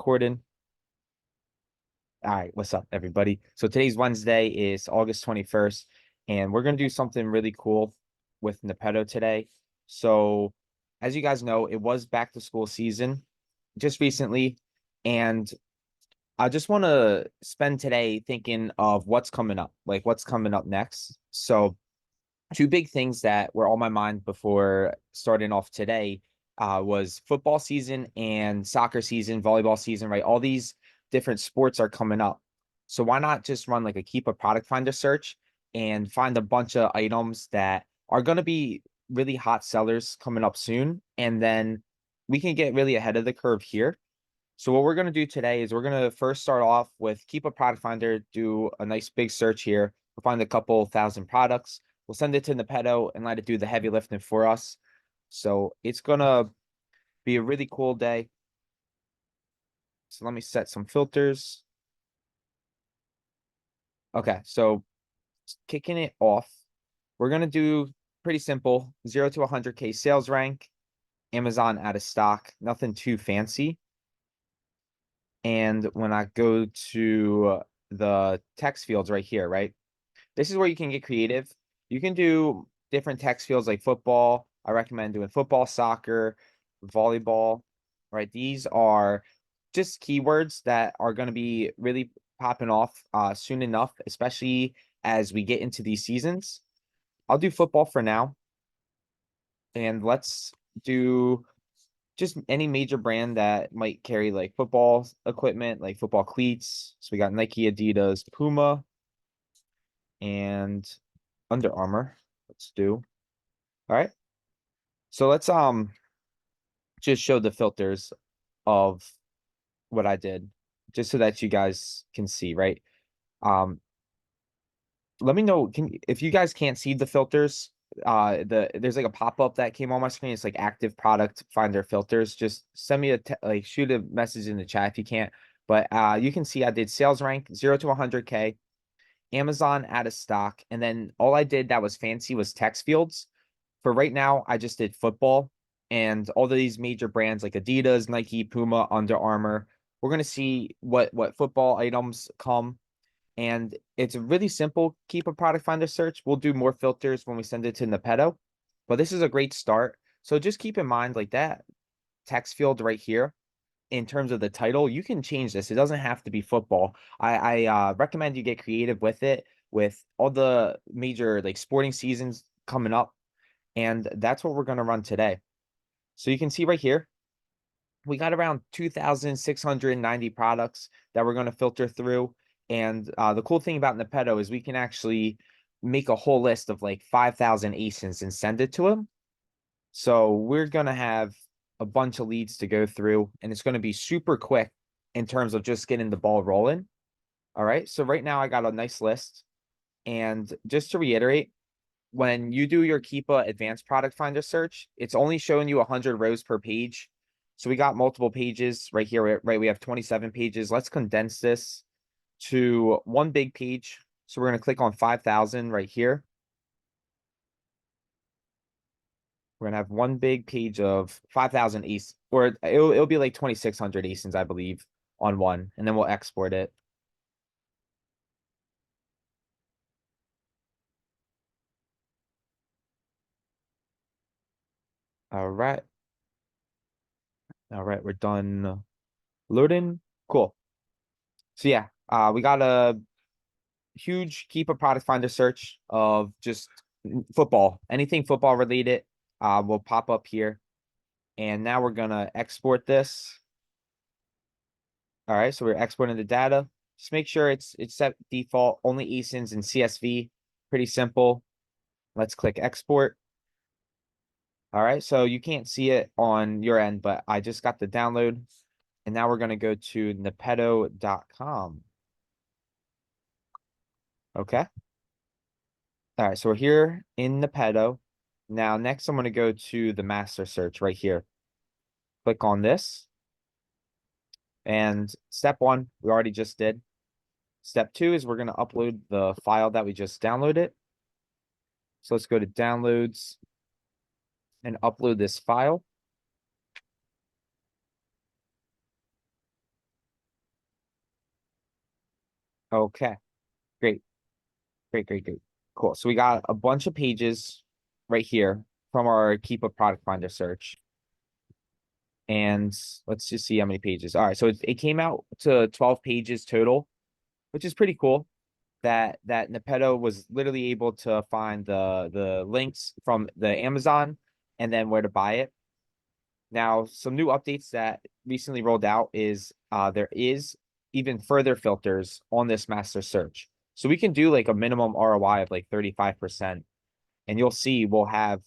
recording. All right, what's up, everybody? So today's Wednesday is August 21st, and we're gonna do something really cool with Nepeto today. So, as you guys know, it was back to school season just recently, and I just want to spend today thinking of what's coming up, like what's coming up next. So, two big things that were on my mind before starting off today was football season and soccer season, volleyball season, right? All these different sports are coming up. So why not just run like a Keepa product finder search and find a bunch of items that are going to be really hot sellers coming up soon. And then we can get really ahead of the curve here. So what we're going to do today is we're going to first start off with Keepa product finder, do a nice big search here. We'll find a couple thousand products. We'll send it to Nepeto and let it do the heavy lifting for us. So it's going to be a really cool day. So let me set some filters. Okay, so kicking it off, we're going to do pretty simple 0 to 100K sales rank, Amazon out of stock, nothing too fancy. And when I go to the text fields right here, right? This is where you can get creative. You can do different text fields like football. I recommend doing football, soccer, volleyball, right? These are just keywords that are going to be really popping off soon enough, especially as we get into these seasons. I'll do football for now. And let's do just any major brand that might carry like football equipment, like football cleats. So we got Nike, Adidas, Puma, and Under Armour. Let's do. All right. So let's just show the filters of what I did, just so that you guys can see, right? Um, let me know if you guys can't see the filters. There's like a pop-up that came on my screen. It's like active product finder filters. Just send me like shoot a message in the chat if you can't. But you can see I did sales rank 0 to 100K, Amazon out of stock, and then all I did that was fancy was text fields. For right now, I just did football and all of these major brands like Adidas, Nike, Puma, Under Armour. We're gonna see what football items come. And it's really simple. Keep a product finder search. We'll do more filters when we send it to Nepeto. But this is a great start. So just keep in mind like that text field right here in terms of the title, you can change this. It doesn't have to be football. I recommend you get creative with it with all the major like sporting seasons coming up. And that's what we're going to run today. So you can see right here, we got around 2,690 products that we're going to filter through. And the cool thing about Nepeto is we can actually make a whole list of like 5,000 ASINs and send it to them. So we're going to have a bunch of leads to go through, and it's going to be super quick in terms of just getting the ball rolling. All right. So right now I got a nice list. And just to reiterate, when you do your Keepa advanced product finder search, it's only showing you 100 rows per page. So we got multiple pages right here, right? We have 27 pages. Let's condense this to one big page. So we're going to click on 5,000 right here. We're going to have one big page of 5,000 ACE, or it'll be like 2,600 ASINs, I believe, on one. And then we'll export it. All right. All right, we're done loading. Cool. So yeah, we got a huge keep a product finder search of just football, anything football related, will pop up here. And now we're gonna export this. All right, so we're exporting the data. Just make sure it's set default, only eSIMs and CSV. Pretty simple. Let's click export. All right, so you can't see it on your end, but I just got the download. And now we're gonna go to nepeto.com. Okay. All right, so we're here in Nepeto. Now, next I'm going to go to the master search right here. Click on this. And step one, we already just did. Step two is we're going to upload the file that we just downloaded. So let's go to downloads and upload this file. Okay, great, great, great, great. Cool. So we got a bunch of pages right here from our Keepa product finder search. And let's just see how many pages. All right, so it came out to 12 pages total, which is pretty cool. That Nepeto was literally able to find the links from the Amazon and then where to buy it. Now, some new updates that recently rolled out is there is even further filters on this master search. So we can do like a minimum ROI of like 35%, and you'll see we'll have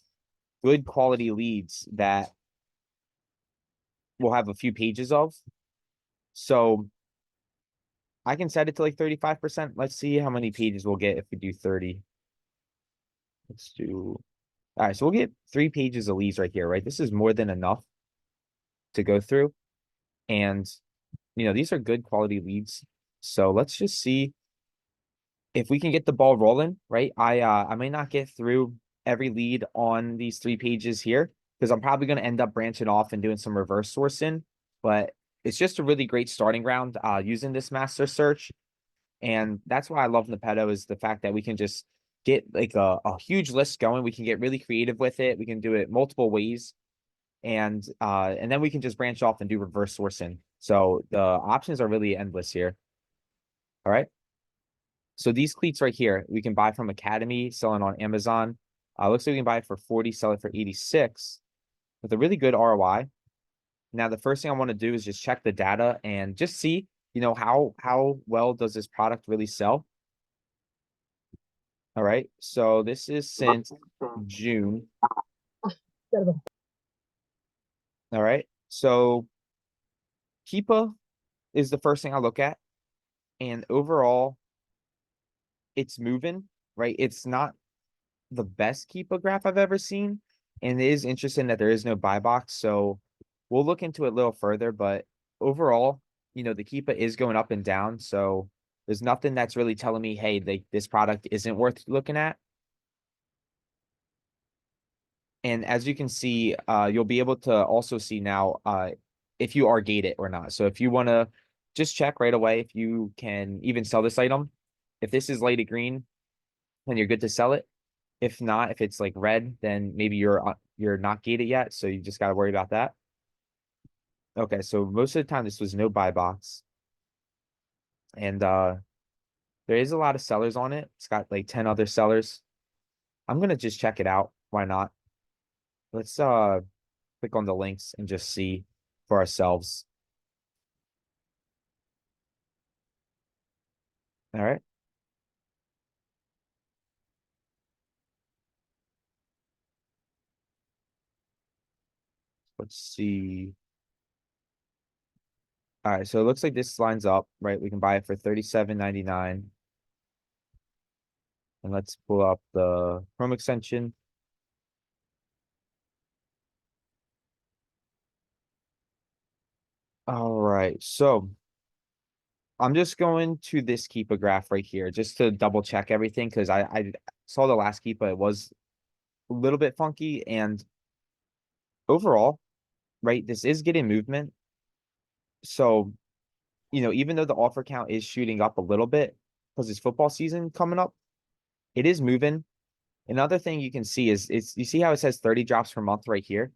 good quality leads that we'll have a few pages of. So I can set it to like 35%. Let's see how many pages we'll get if we do 30. Let's do all right, so we'll get 3 pages of leads right here, right? This is more than enough to go through. And these are good quality leads. So let's just see if we can get the ball rolling, right? I may not get through every lead on these 3 pages here because I'm probably going to end up branching off and doing some reverse sourcing, but it's just a really great starting ground using this master search. And that's why I love Nepeto is the fact that we can just get like a huge list going. We can get really creative with it. We can do it multiple ways. And then we can just branch off and do reverse sourcing. So the options are really endless here. All right. So these cleats right here, we can buy from Academy, selling on Amazon. Looks like we can buy it for 40, sell it for 86 with a really good ROI. Now, the first thing I want to do is just check the data and just see, how well does this product really sell? All right. So this is since June. All right. So Keepa is the first thing I look at. And overall, it's moving, right? It's not the best Keepa graph I've ever seen. And it is interesting that there is no buy box. So we'll look into it a little further. But overall, the Keepa is going up and down. So there's nothing that's really telling me, hey, this product isn't worth looking at. And as you can see, you'll be able to also see now if you are gated or not. So if you want to just check right away if you can even sell this item. If this is lighted green, then you're good to sell it. If not, if it's like red, then maybe you're not gated yet, so you just got to worry about that. Okay, so most of the time this was no buy box, and there is a lot of sellers on it. It's got like 10 other sellers. I'm gonna just check it out. Why not? Let's click on the links and just see for ourselves. All right. Let's see. All right, so it looks like this lines up, right? We can buy it for 37.99. And let's pull up the Chrome extension. All right, so I'm just going to this Keepa graph right here just to double check everything because I saw the last Keepa, it was a little bit funky. And overall, right, this is getting movement. So, even though the offer count is shooting up a little bit because it's football season coming up, it is moving. Another thing you can see is you see how it says 30 drops per month right here,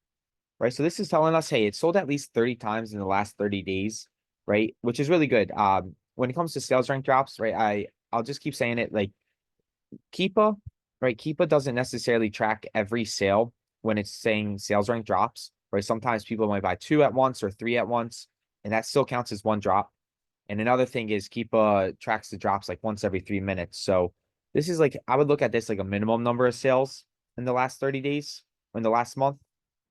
right? So this is telling us, hey, it's sold at least 30 times in the last 30 days, right? Which is really good. When it comes to sales rank drops, right? I'll just keep saying it like Keepa, right? Keepa doesn't necessarily track every sale when it's saying sales rank drops, right? Sometimes people might buy 2 at once or 3 at once, and that still counts as one drop. And another thing is Keepa tracks the drops like once every 3 minutes. So this is like, I would look at this like a minimum number of sales in the last 30 days, in the last month.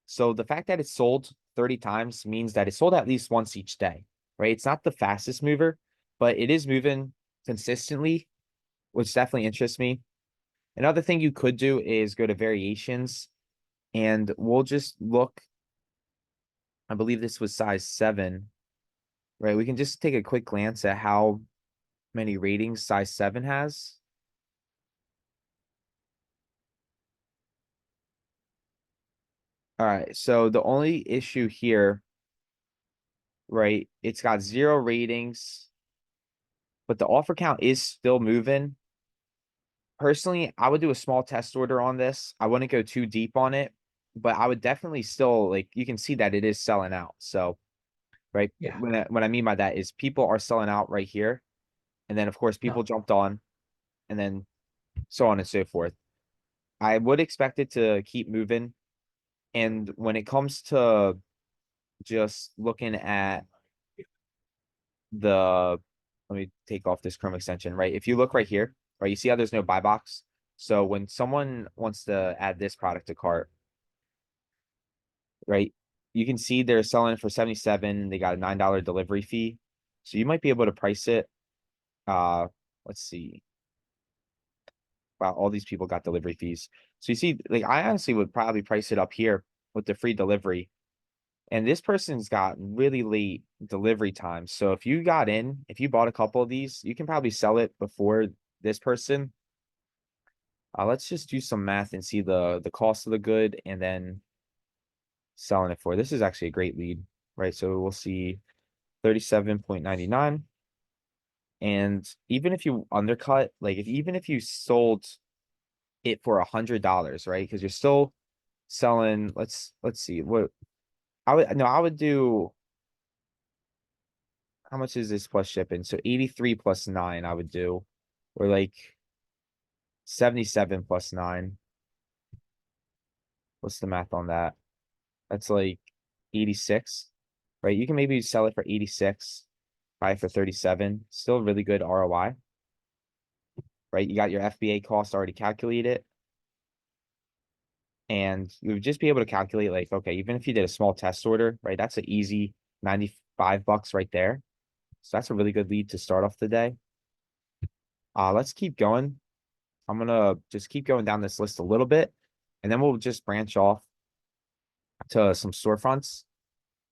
So the fact that it's sold 30 times means that it's sold at least once each day, right? It's not the fastest mover, but it is moving consistently, which definitely interests me. Another thing you could do is go to variations and we'll just look. I believe this was size 7, right? We can just take a quick glance at how many ratings size 7 has. All right, so the only issue here, right? It's got 0 ratings. but the offer count is still moving. Personally, I would do a small test order on this. I wouldn't go too deep on it, but I would definitely still like you can see that it is selling out. So, right, Yeah. what I mean by that is people are selling out right here, and then of course No. people jumped on, and then so on and so forth. I would expect it to keep moving, and when it comes to just looking at the, let me take off this Chrome extension, right? If you look right here, right, you see how there's no buy box. So when someone wants to add this product to cart, right, you can see they're selling it for 77. They got a $9 delivery fee. So you might be able to price it. Uh, let's see. Wow, all these people got delivery fees. So you see, like I honestly would probably price it up here with the free delivery. And this person's got really late delivery time. So if you got in, if you bought a couple of these, you can probably sell it before this person. Let's just do some math and see the cost of the good and then selling it for. This is actually a great lead, right? So we'll see 37.99. And even if you undercut, like if even if you sold it for $100, right? Because you're still selling, let's see what I would no, I would do. How much is this plus shipping? So 83 plus 9 I would do. Or like 77 plus 9. What's the math on that? That's like 86, right? You can maybe sell it for 86, buy it for 37. Still really good ROI, right? You got your FBA cost already calculated. And you would just be able to calculate like, okay, even if you did a small test order, right? That's an easy 95 bucks right there. So that's a really good lead to start off the day. Let's keep going. I'm gonna just keep going down this list a little bit, and then we'll just branch off to some storefronts.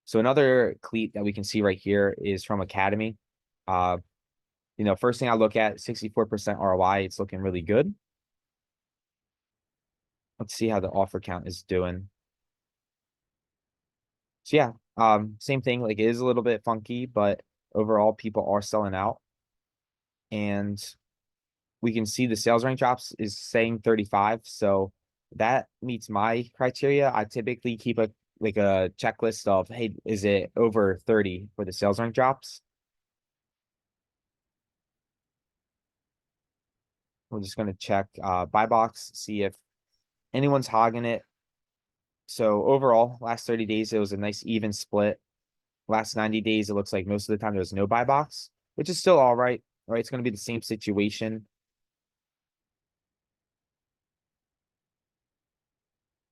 So another cleat that we can see right here is from Academy. Uh, first thing I look at, 64% ROI. It's looking really good. Let's see how the offer count is doing. So yeah, same thing. Like it is a little bit funky, but overall people are selling out. And we can see the sales rank drops is saying 35. So that meets my criteria. I typically keep a like a checklist of, hey, is it over 30 for the sales rank drops? We're just gonna check buy box, see if anyone's hogging it. So overall, last 30 days, it was a nice even split. Last 90 days, it looks like most of the time there was no buy box, which is still all right. Right, it's gonna be the same situation.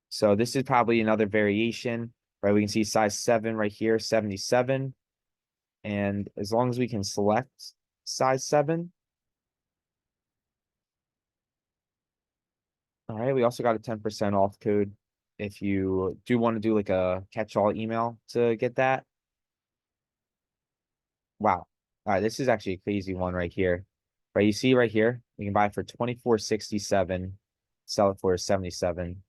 So this is probably another variation, right? We can see size 7 right here, 77. And as long as we can select size 7. All right, we also got a 10% off code if you do want to do like a catch-all email to get that. Wow. All right, this is actually a crazy one right here. Right, you see right here, you can buy it for 24.67, sell it for 77.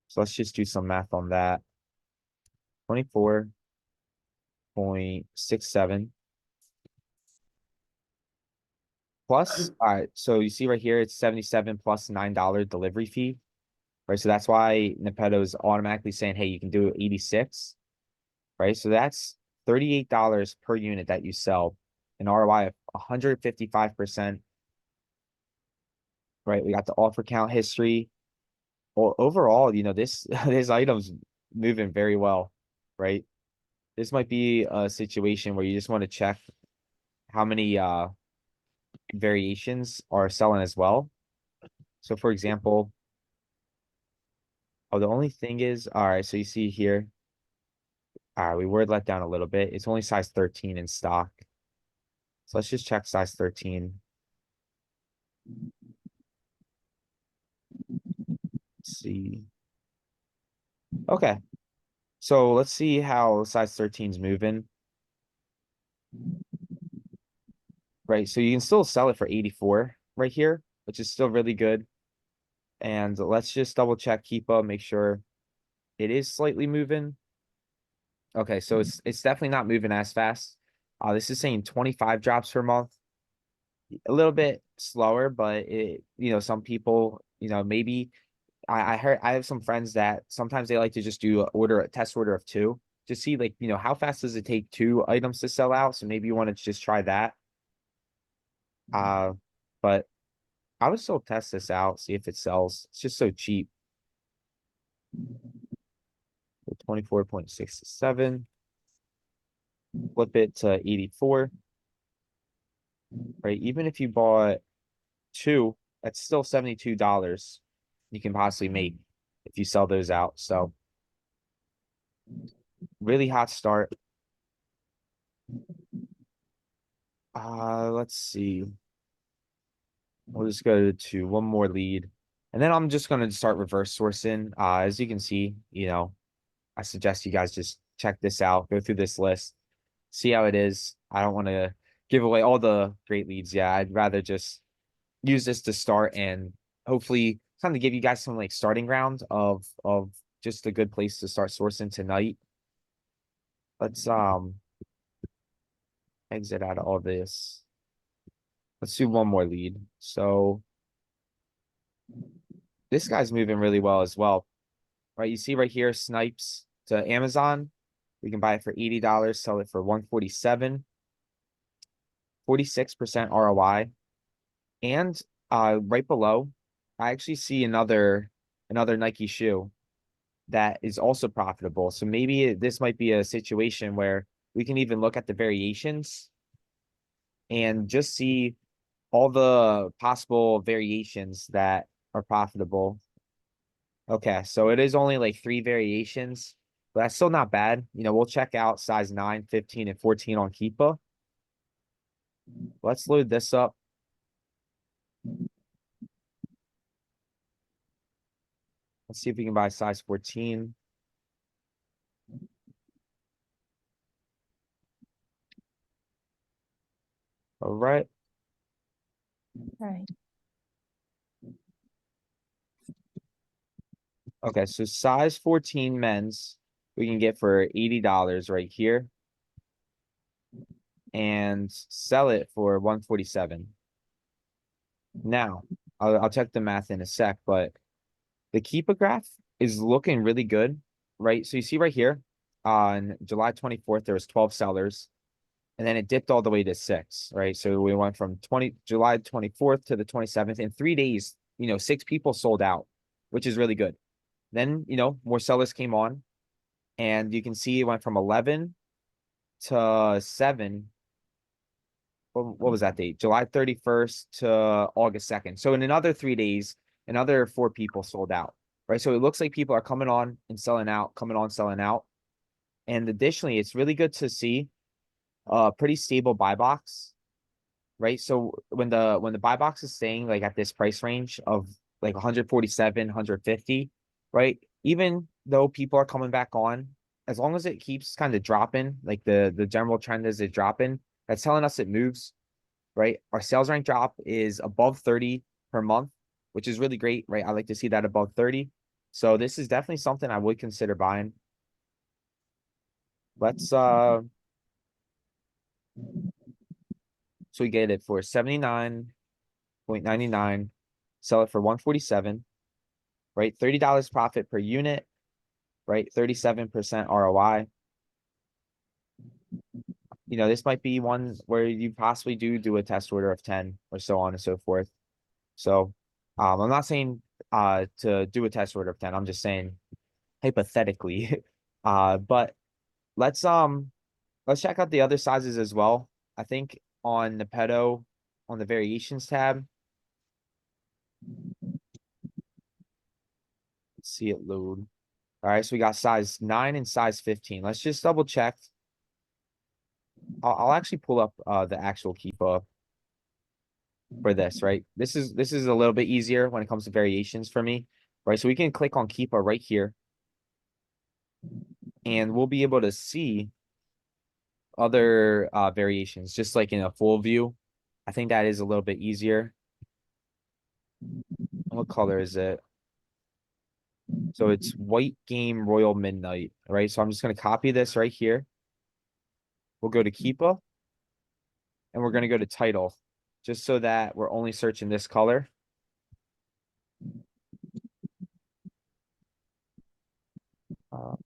So let's just do some math on that. 24.67 plus. All right, so you see right here, it's 77 plus $9 delivery fee. Right, so that's why Nepeto is automatically saying, hey, you can do 86. Right, so that's $38 per unit that you sell, an ROI of 155%. Right, we got the offer count history. Well, overall, this this item's moving very well, right? This might be a situation where you just want to check how many variations are selling as well. So for example, the only thing is, all right, so you see here, all right, we were let down a little bit. It's only size 13 in stock. So let's just check size 13. Let's see. Okay. So let's see how size 13 is moving. Right. So you can still sell it for 84 right here, which is still really good. And let's just double check Keepa, make sure it is slightly moving. Okay, so it's definitely not moving as fast. This is saying 25 drops per month. A little bit slower, but some people, maybe I heard I have some friends that sometimes they like to just do a test order of two to see like, how fast does it take two items to sell out? So maybe you want to just try that. But I would still test this out, see if it sells. It's just so cheap. 24.67. Flip it to 84. Right? Even if you bought two, that's still $72 you can possibly make if you sell those out. So really hot start. Let's see. We'll just go to one more lead. And then I'm just gonna start reverse sourcing. As you can see, I suggest you guys just check this out, go through this list, see how it is. I don't want to give away all the great leads. Yeah, I'd rather just use this to start and hopefully kind of give you guys some like starting ground of just a good place to start sourcing tonight. Let's exit out of all this. Let's do one more lead. So this guy's moving really well as well. Right? You see right here, Snipes to Amazon. We can buy it for $80, sell it for 147, 46% ROI. And right below, I actually see another Nike shoe that is also profitable. So maybe this might be a situation where we can even look at the variations and just see all the possible variations that are profitable. Okay, so it is only like 3 variations, but that's still not bad. We'll check out size 9, 15, and 14 on Keepa. Let's load this up. Let's see if we can buy size 14. All right. Right. Okay, so size 14 men's we can get for $80 right here and sell it for 147. Now, I'll check the math in a sec, but the Keepa graph is looking really good, right? So you see right here on July 24th, there was 12 sellers, and then it dipped all the way to 6, right? So we went from July 24th to the 27th. In 3 days, 6 people sold out, which is really good. Then, more sellers came on, and you can see it went from 11 to 7. What was that date? July 31st to August 2nd. So in another 3 days, another 4 people sold out, right? So it looks like people are coming on and selling out, coming on, selling out. And additionally, it's really good to see a pretty stable buy box, right? So when the buy box is staying like at this price range of like 147, 150, right? Even though people are coming back on, as long as it keeps kind of dropping, like the general trend is it dropping, that's telling us it moves, right? Our sales rank drop is above 30 per month, which is really great, right? I like to see that above 30. So this is definitely something I would consider buying. Let's so we get it for 79.99, sell it for 147, right? $30 profit per unit, right? 37% ROI. This might be one where you possibly do a test order of 10 or so on and so forth. So I'm not saying to do a test order of 10. I'm just saying hypothetically. But let's check out the other sizes as well. I think on Nepeto, on the variations tab, let's see it load. All right, so we got size 9 and size 15. Let's just double check. I'll actually pull up the actual Keepa for this, right? This is a little bit easier when it comes to variations for me, right? So we can click on Keepa right here, and we'll be able to see other variations, just like in a full view. I think that is a little bit easier. What color is it? So it's White Game Royal Midnight, right? So I'm just going to copy this right here. We'll go to Keepa. and we're gonna go to title, just so that we're only searching this color. Uh,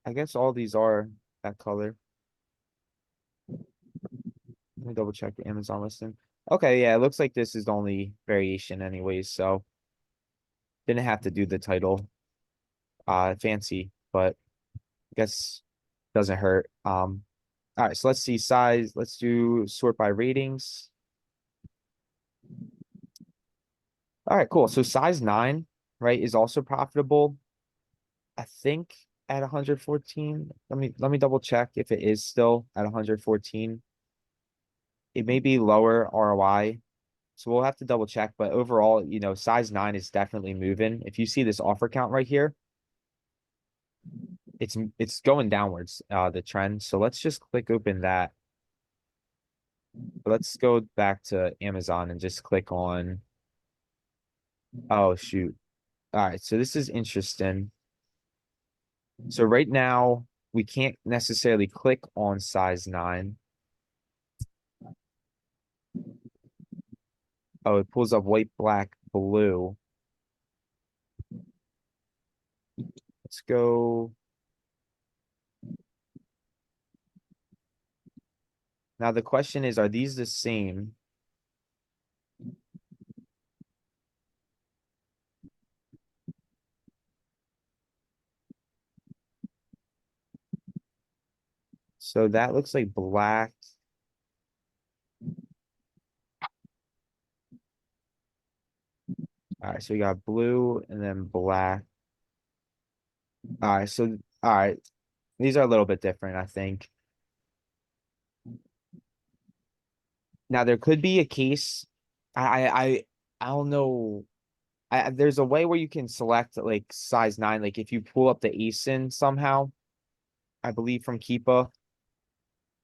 I guess all these are that color. Let me double check the Amazon listing. Okay, yeah, it looks like this is the only variation anyways, so didn't have to do the title fancy, but I guess doesn't hurt. All right, so let's see size. Let's do sort by ratings. All right, cool. So size 9, right, is also profitable. I think at 114. Let me double check if it is still at 114. It may be lower ROI. So we'll have to double check, but overall, size 9 is definitely moving. If you see this offer count right here, it's going downwards, the trend. So let's just click open that. Let's go back to Amazon and just click on, oh shoot. All right, so this is interesting. So right now we can't necessarily click on size 9. Oh, it pulls up white, black, blue. Let's go. Now the question is, are these the same? So that looks like black. All right, so we got blue and then black. All right, so all right, these are a little bit different, I think. Now there could be a case. I don't know. There's a way where you can select like size 9. Like if you pull up the ASIN somehow, I believe from Keepa.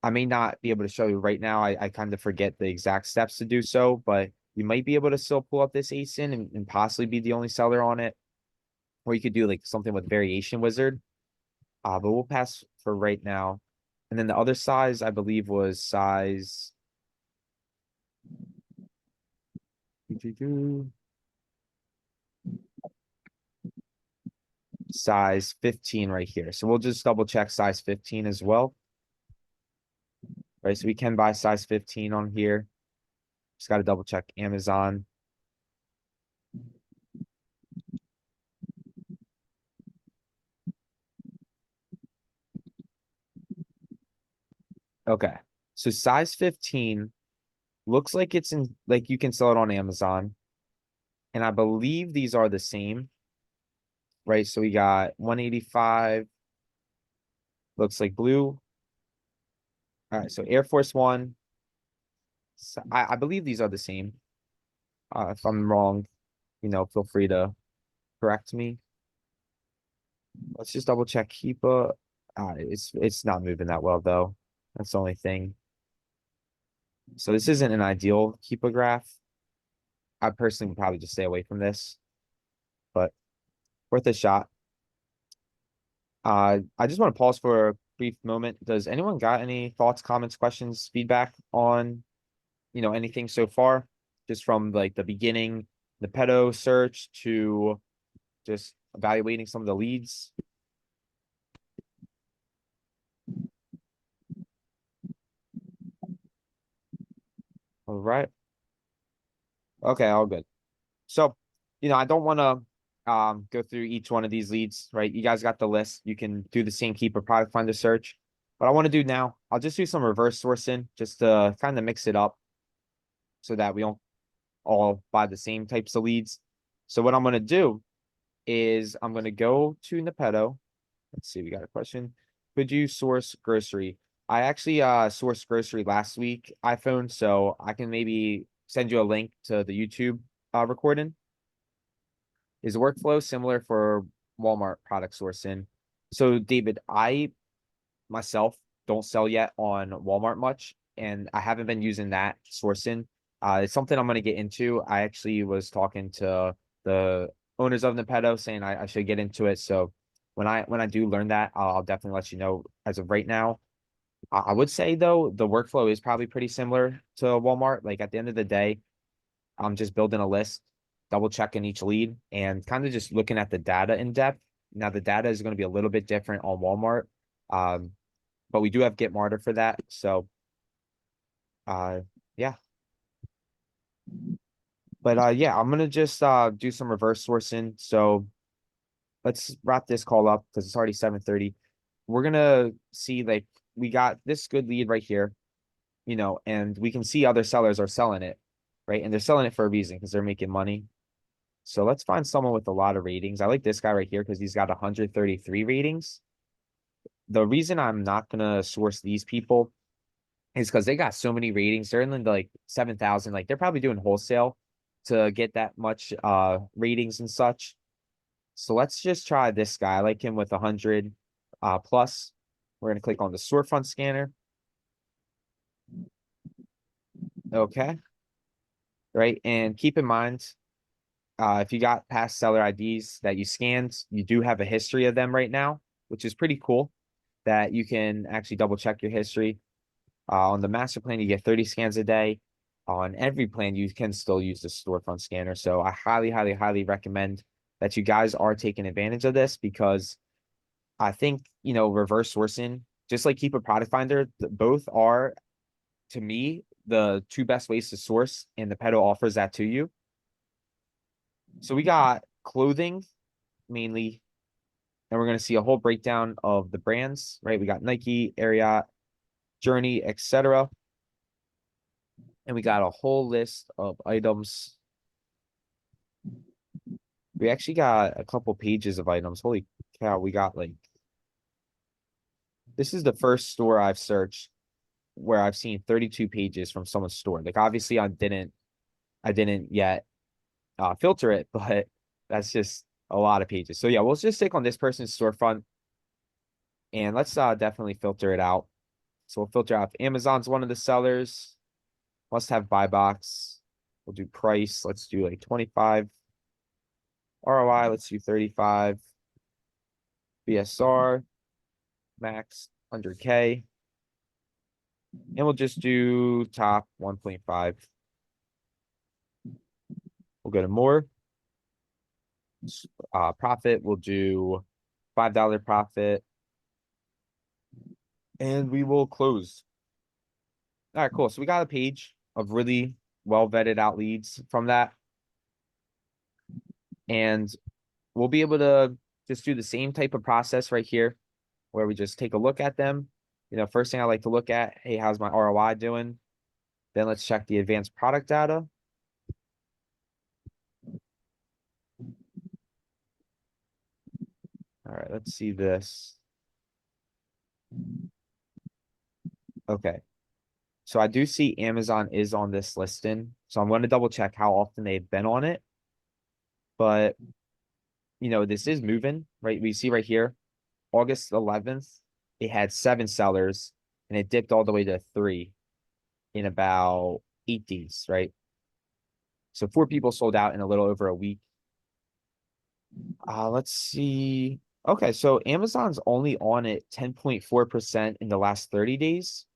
I may not be able to show you right now. I kind of forget the exact steps to do so, but you might be able to still pull up this ASIN and possibly be the only seller on it. Or you could do like something with variation wizard. But we'll pass for right now. And then the other size, I believe, was size 15 right here. So we'll just double check size 15 as well. Right, so we can buy size 15 on here. Just got to double check Amazon. Okay. So size 15 looks like it's in, like you can sell it on Amazon. And I believe these are the same. Right, so we got 185. Looks like blue. All right, so Air Force One. So I believe these are the same. If I'm wrong, feel free to correct me. Let's just double check Keepa. It's not moving that well though. That's the only thing. So this isn't an ideal Keepa graph. I personally would probably just stay away from this, but worth a shot. I just want to pause for a brief moment. Does anyone got any thoughts, comments, questions, feedback on, anything so far? Just from like the beginning, the pedo search to just evaluating some of the leads. All right. Okay, all good. So, I don't want to go through each one of these leads, right? You guys got the list. You can do the same Keeper product finder search. What I want to do now, I'll just do some reverse sourcing just to kind of mix it up so that we don't all buy the same types of leads. So what I'm going to do is I'm going to go to Nepeto. Let's see, we got a question. Could you source grocery? I actually sourced grocery last week, iPhone, so I can maybe send you a link to the YouTube recording. Is workflow similar for Walmart product sourcing? So David, I myself don't sell yet on Walmart much, and I haven't been using that sourcing. It's something I'm going to get into. I actually was talking to the owners of Nepeto saying I should get into it. So when I do learn that, I'll definitely let you know. As of right now, I would say though, the workflow is probably pretty similar to Walmart. Like at the end of the day, I'm just building a list, double checking each lead, and kind of just looking at the data in depth. Now the data is going to be a little bit different on Walmart, um, but we do have Get Martyr for that. So, uh, yeah. But yeah, I'm gonna just do some reverse sourcing. So let's wrap this call up because it's already 7:30. We're gonna see like we got this good lead right here, and we can see other sellers are selling it, right? And they're selling it for a reason because they're making money. So let's find someone with a lot of ratings. I like this guy right here because he's got 133 ratings. The reason I'm not gonna source these people is because they got so many ratings. They're in the like 7,000. Like they're probably doing wholesale to get that much ratings and such. So let's just try this guy. I like him with 100 plus. We're gonna click on the storefront scanner. Okay. Right. And keep in mind, if you got past seller IDs that you scanned, you do have a history of them right now, which is pretty cool that you can actually double check your history. On the master plan, you get 30 scans a day. On every plan, you can still use the storefront scanner. So I highly, highly, highly recommend that you guys are taking advantage of this because I think, reverse sourcing, just like Keepa Product Finder, both are, to me, the two best ways to source, and Nepeto offers that to you. So we got clothing mainly, and we're going to see a whole breakdown of the brands, right? We got Nike, Ariat, Journey, etc. And we got a whole list of items. We actually got a couple pages of items. Holy cow, we got like this is the first store I've searched where I've seen 32 pages from someone's store. Like obviously I didn't yet filter it, but that's just a lot of pages. So yeah, we'll just stick on this person's storefront and let's definitely filter it out. So we'll filter out if Amazon's one of the sellers. Must have buy box. We'll do price. Let's do like 25. ROI, let's do 35. BSR, max 100K. And we'll just do top 1.5. We'll go to more. Profit, we'll do $5 profit. And we will close. All right, cool. So we got a page of really well vetted out leads from that. And we'll be able to just do the same type of process right here where we just take a look at them. First thing I like to look at, hey, how's my ROI doing? Then let's check the advanced product data. All right, let's see this. Okay. So I do see Amazon is on this listing. So I'm going to double check how often they've been on it. But, this is moving, right? We see right here, August 11th, it had 7 sellers and it dipped all the way to 3 in about 8 days, right? So 4 people sold out in a little over a week. Let's see. Okay, so Amazon's only on it 10.4% in the last 30 days.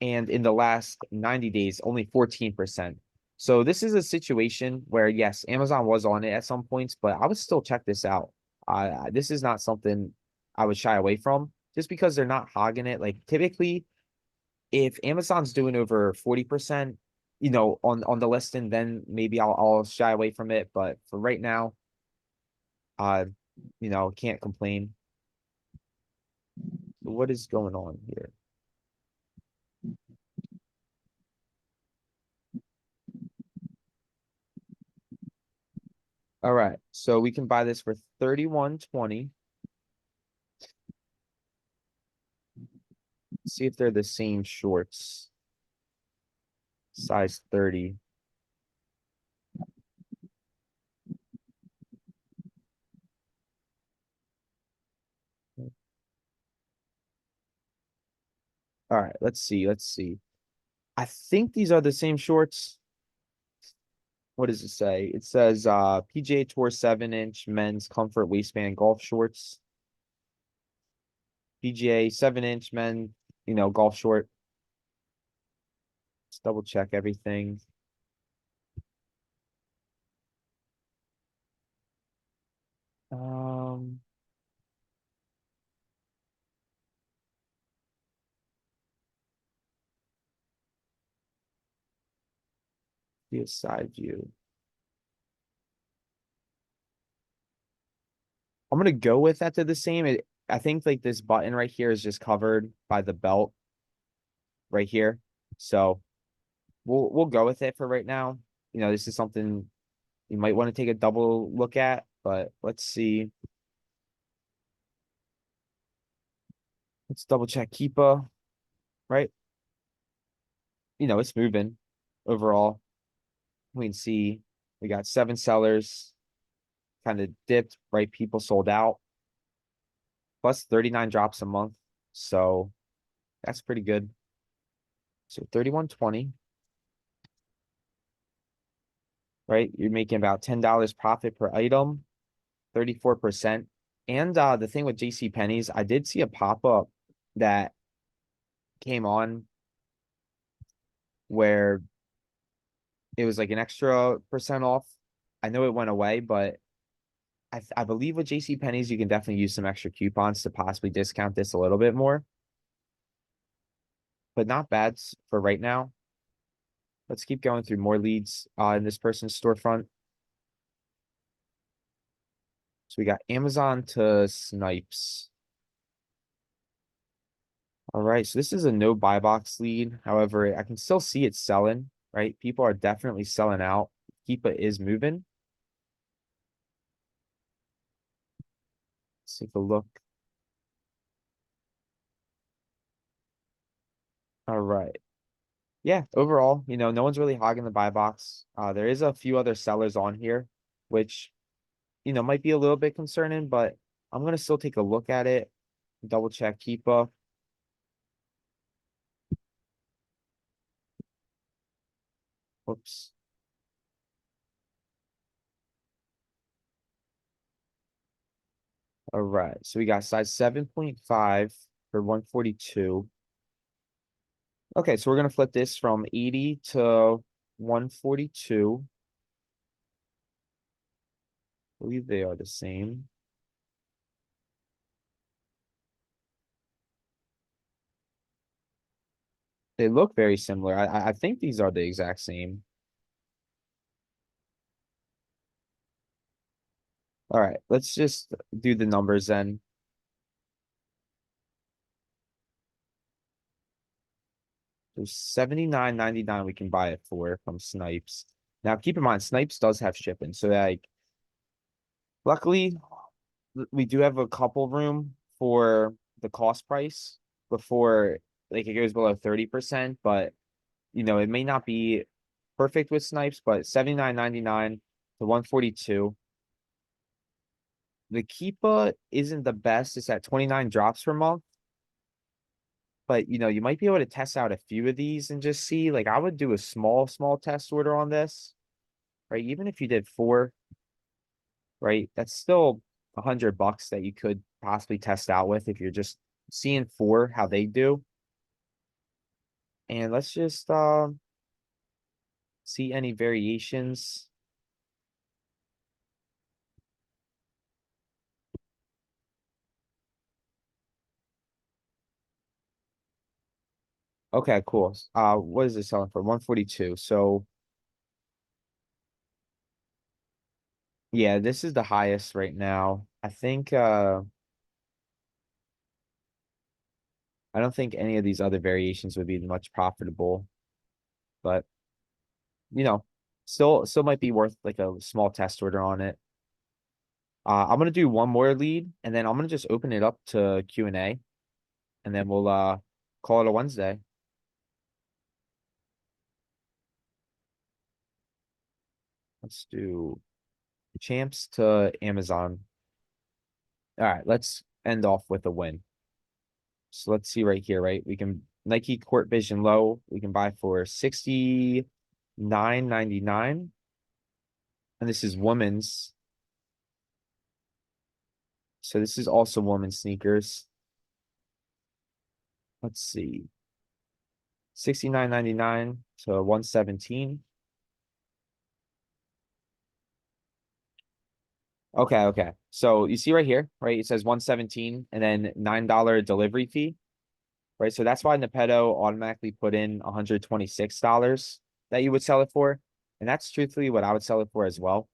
And in the last 90 days, only 14%. So this is a situation where, yes, Amazon was on it at some points, but I would still check this out. This is not something I would shy away from just because they're not hogging it. Like typically, if Amazon's doing over 40%, on the listing, then maybe I'll shy away from it. But for right now, uh, can't complain. So what is going on here? All right, so we can buy this for 31.20. See if they're the same shorts. Size 30. All right, let's see. Let's see. I think these are the same shorts. What does it say? It says PGA Tour 7-inch men's comfort waistband golf shorts. PGA 7-inch men golf short. Let's double check everything. Um, see a side view. I'm gonna go with that to the same. I think like this button right here is just covered by the belt right here. So we'll go with it for right now. This is something you might want to take a double look at, but let's see. Let's double check Keepa, right? It's moving overall. We can see we got 7 sellers, kind of dipped, right? People sold out, plus 39 drops a month. So that's pretty good. So 31.20, right? You're making about $10 profit per item, 34%. And the thing with JC Penney's, I did see a pop-up that came on where it was like an extra percent off. I know it went away, but I believe with JC Penney's you can definitely use some extra coupons to possibly discount this a little bit more. But not bad for right now. Let's keep going through more leads in this person's storefront. So we got Amazon to Snipes. All right, so this is a no buy box lead. However, I can still see it selling, right? People are definitely selling out. Keepa is moving. Let's take a look. All right. Yeah, overall, no one's really hogging the buy box. There is a few other sellers on here, which, might be a little bit concerning, but I'm gonna still take a look at it, double check Keepa. Whoops. All right, so we got size 7.5 for 142. Okay, so we're gonna flip this from 80 to 142. I believe they are the same. They look very similar. I think these are the exact same. All right, let's just do the numbers then. There's 79.99 we can buy it for from Snipes. Now keep in mind, Snipes does have shipping, so like luckily we do have a couple room for the cost price before like it goes below 30%, but it may not be perfect with Snipes, but 79.99 to 142. The Keepa isn't the best. It's at 29 drops per month. But you might be able to test out a few of these and just see. Like I would do a small test order on this, right? Even if you did 4, right? That's still $100 that you could possibly test out with if you're just seeing 4 how they do. And let's just see any variations. Okay, cool. What is it selling for? 142. So yeah, this is the highest right now. I don't think any of these other variations would be much profitable, but you know, still might be worth like a small test order on it. I'm gonna do one more lead and then I'm gonna just open it up to Q&A and then we'll call it a Wednesday. Let's do champs to Amazon. All right, let's end off with a win. So let's see right here, right? We can Nike Court Vision Low, we can buy for 69.99. And this is women's. So this is also women's sneakers. let's see, 69.99 to 117. Okay, okay. So you see right here, right? It says 117 and then $9 delivery fee, right? So that's why Nepeto automatically put in $126 that you would sell it for. And that's truthfully what I would sell it for as well.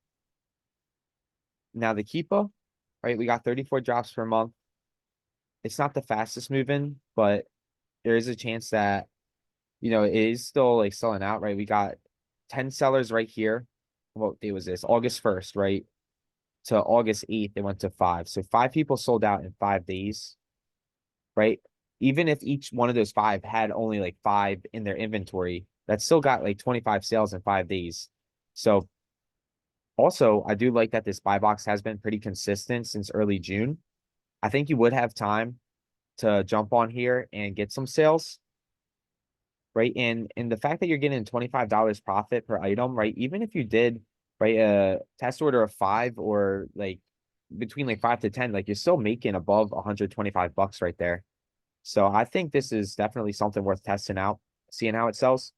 Now the Keepa, right? We got 34 drops per month. It's not the fastest moving, but there is a chance that, it is still like selling out, right? We got 10 sellers right here. What day was this? August 1st, right? To August 8th, it went to five. So five people sold out in 5 days, right? Even if each one of those five had only like five in their inventory, that still got like 25 sales in 5 days. So also, I do like that this buy box has been pretty consistent since early June. I think you would have time to jump on here and get some sales, right? And the fact that you're getting $25 profit per item, right? Even if you did, right, a test order of five or like between like 5 to 10, like you're still making above 125 bucks right there. So I think this is definitely something worth testing out, seeing how it sells.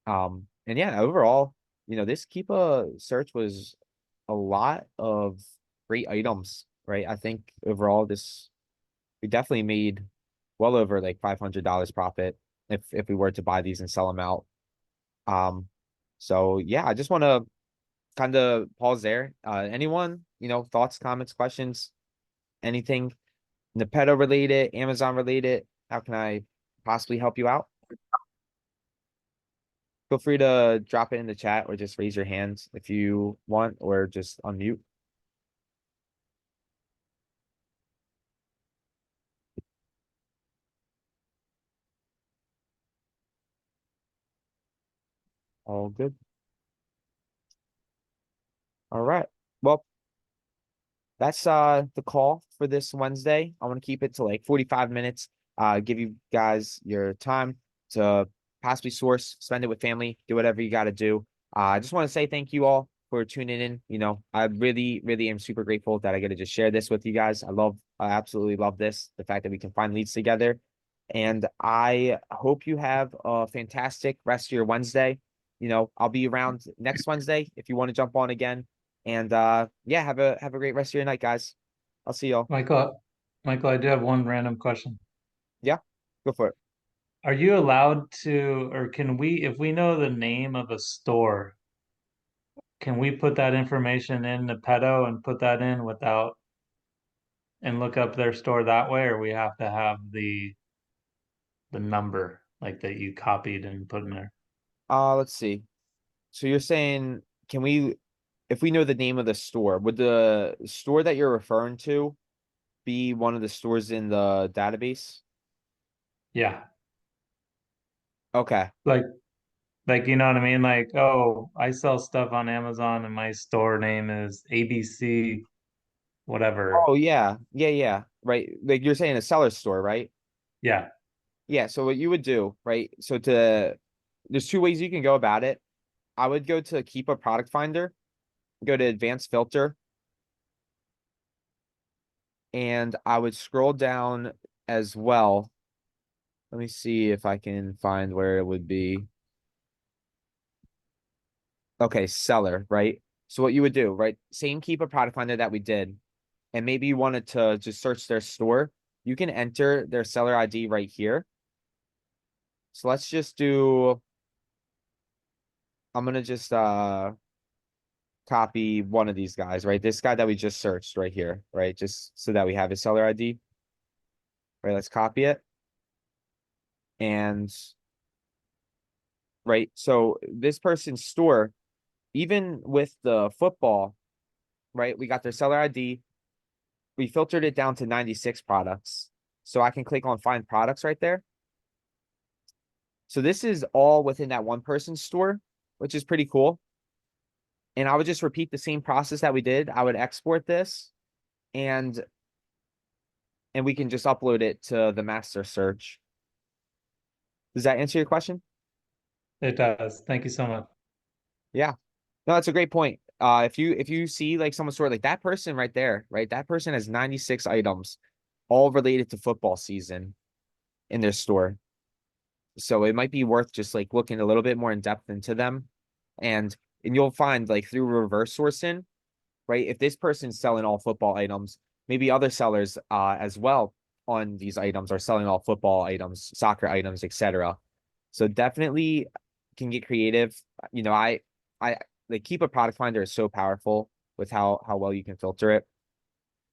And yeah, overall, this Keepa search was a lot of great items, right? I think overall this we definitely made well over like $500 profit if we were to buy these and sell them out. Um, so yeah, I just want to kind of pause there. Anyone, thoughts, comments, questions, anything Nepeto related, Amazon related? How can I possibly help you out? Feel free to drop it in the chat or just raise your hands if you want, or just unmute. All good. All right. Well, that's the call for this Wednesday. I want to keep it to like 45 minutes. Give you guys your time to possibly source, spend it with family, do whatever you got to do. I just want to say thank you all for tuning in. I really, really am super grateful that I get to just share this with you guys. I absolutely love this, the fact that we can find leads together. And I hope you have a fantastic rest of your Wednesday. I'll be around next Wednesday if you want to jump on again. And yeah, have a great rest of your night, guys. I'll see y'all. Michael, I do have one random question. Yeah, go for it. Are you allowed to, or can we, if we know the name of a store, can we put that information in the pedo and put that in without and look up their store that way, or we have to have the number like that you copied and put in there? Let's see. So you're saying, can we, if we know the name of the store, would the store that you're referring to be one of the stores in the database? Yeah. Okay. Like you know what I mean? Like, oh, I sell stuff on Amazon and my store name is ABC Oh whatever. yeah, yeah, yeah. Right. Like you're saying a seller store, right? Yeah. Yeah. So what you would do, right? There's two ways you can go about it. I would go to keep a product finder, go to advanced filter, and I would scroll down as well. Let me see if I can find where it would be. Okay, seller, right? So what you would do, right? Same keep a product finder that we did, and maybe you wanted to just search their store. You can enter their seller ID right here. So let's just do, I'm gonna just copy one of these guys, right? This guy that we just searched right here, right? Just so that we have his seller ID. Right, let's copy it. And right, so this person's store, even with the football, right? We got their seller ID. We filtered it down to 96 products. So I can click on find products right there. So this is all within that one person store, which is pretty cool. And I would just repeat the same process that we did. I would export this and we can just upload it to the master search. Does that answer your question? It does. Thank you so much. Yeah. No, that's a great point. If you see like someone store like that person right there, right? That person has 96 items, all related to football season. in their store. So it might be worth just like looking a little bit more in depth into them. And you'll find like through reverse sourcing, right? If this person's selling all football items, maybe other sellers as well on these items are selling all football items, soccer items, etc. So definitely can get creative. You know, I like Keepa product finder is so powerful with how well you can filter it.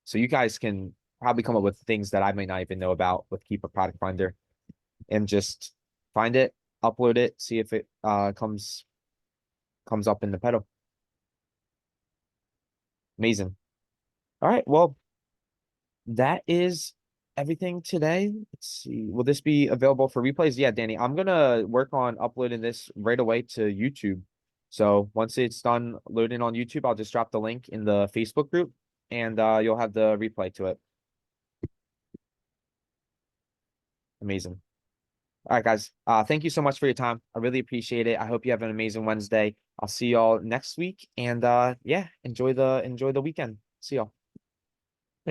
So you guys can probably come up with things that I might not even know about with Keepa product finder and just find it, upload it, see if it comes up in the pedal. Amazing. All right, well, that is everything today. Let's see. Will this be available for replays? Yeah, Danny, I'm gonna work on uploading this right away to YouTube. So once it's done loading on YouTube, I'll just drop the link in the Facebook group and you'll have the replay to it. Amazing. All right, guys. Thank you so much for your time. I really appreciate it. I hope you have an amazing Wednesday. I'll see y'all next week and yeah, enjoy the weekend. See y'all.